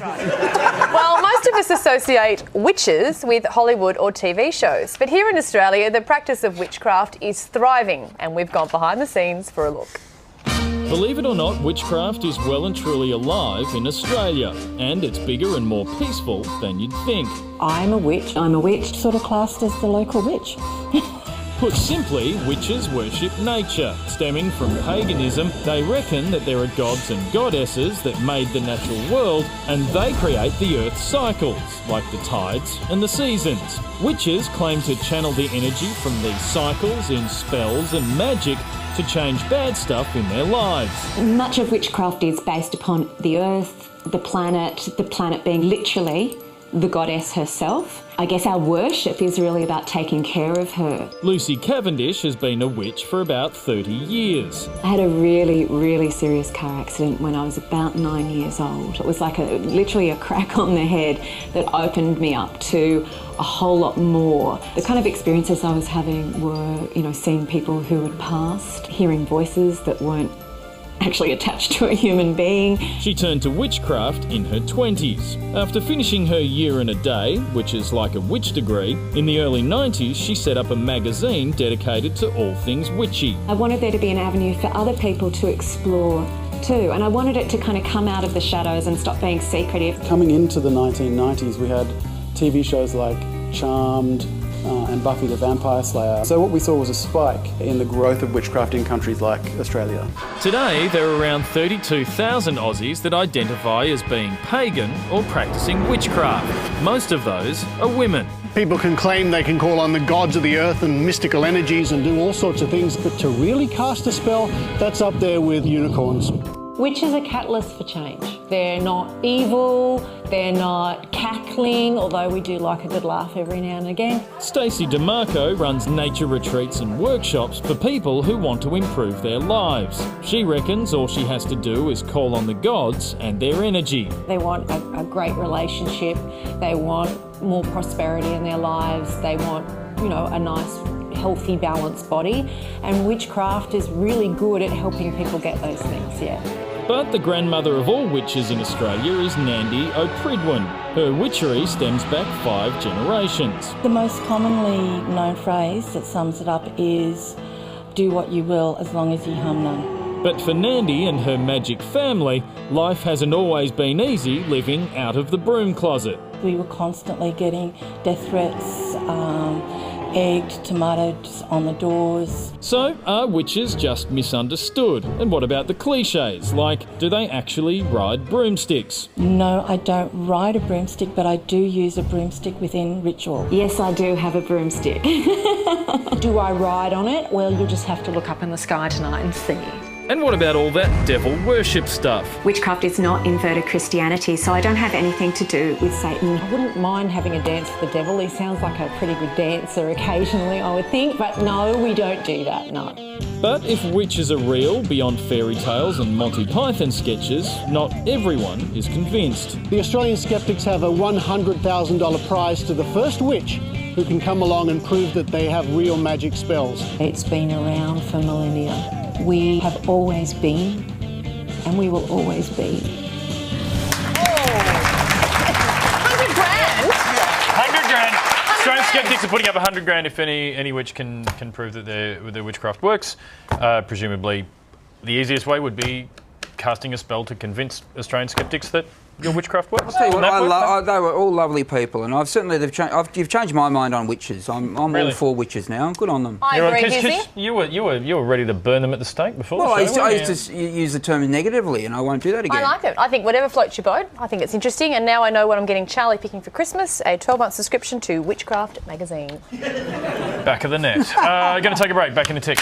Well, most of us associate witches with Hollywood or TV shows, but here in Australia, the practice of witchcraft is thriving, and we've gone behind the scenes for a look. Believe it or not, witchcraft is well and truly alive in Australia, and it's bigger and more peaceful than you'd think. I'm a witch, sort of classed as the local witch. Put simply, witches worship nature. Stemming from paganism, they reckon that there are gods and goddesses that made the natural world, and they create the Earth's cycles, like the tides and the seasons. Witches claim to channel the energy from these cycles in spells and magic to change bad stuff in their lives. Much of witchcraft is based upon the Earth, the planet being literally the goddess herself. I guess our worship is really about taking care of her. Lucy Cavendish has been a witch for about 30 years. I had a really, really serious car accident when I was about 9 years old. It was like literally a crack on the head that opened me up to a whole lot more. The kind of experiences I was having were, seeing people who had passed, hearing voices that weren't actually attached to a human being. She turned to witchcraft in her 20s. After finishing her year and a day, which is like a witch degree, in the early 90s she set up a magazine dedicated to all things witchy. I wanted there to be an avenue for other people to explore too, and I wanted it to kind of come out of the shadows and stop being secretive. Coming into the 1990s, we had TV shows like Charmed, and Buffy the Vampire Slayer. So what we saw was a spike in the growth of witchcraft in countries like Australia. Today, there are around 32,000 Aussies that identify as being pagan or practising witchcraft. Most of those are women. People can claim they can call on the gods of the earth and mystical energies and do all sorts of things, but to really cast a spell, that's up there with unicorns. Witches are catalysts for change. They're not evil, they're not cackling, although we do like a good laugh every now and again. Stacey Demarco runs nature retreats and workshops for people who want to improve their lives. She reckons all she has to do is call on the gods and their energy. They want a great relationship, they want more prosperity in their lives, they want, a nice, healthy, balanced body, and witchcraft is really good at helping people get those things, yeah. But the grandmother of all witches in Australia is Nandi O'Pridwin. Her witchery stems back 5 generations. The most commonly known phrase that sums it up is, do what you will as long as you harm none. But for Nandi and her magic family, life hasn't always been easy living out of the broom closet. We were constantly getting death threats, egged tomatoes on the doors. So, are witches just misunderstood? And what about the cliches, like, do they actually ride broomsticks? No, I don't ride a broomstick, but I do use a broomstick within ritual. Yes, I do have a broomstick. Do I ride on it? Well, you'll just have to look up in the sky tonight and see. And what about all that devil worship stuff? Witchcraft is not inverted Christianity, so I don't have anything to do with Satan. I wouldn't mind having a dance for the devil. He sounds like a pretty good dancer occasionally, I would think, but no, we don't do that, no. But if witches are real, beyond fairy tales and Monty Python sketches, not everyone is convinced. The Australian skeptics have a $100,000 prize to the first witch who can come along and prove that they have real magic spells. It's been around for millennia. We have always been, and we will always be. $100,000. Australian skeptics are putting up $100,000 if any witch can prove that their witchcraft works. Presumably, the easiest way would be casting a spell to convince Australian skeptics that your witchcraft works. I'll tell you what, they were all lovely people, and you've changed my mind on witches. I'm really? all for witches now. Good on them. I agree, Gizzy. You were ready to burn them at the stake before. Well, the show, I used to use the term negatively, and I won't do that again. I like it. I think whatever floats your boat. I think it's interesting, and now I know what I'm getting Charlie picking for Christmas: a 12-month subscription to Witchcraft magazine. Back of the net. Going to take a break. Back in a tick.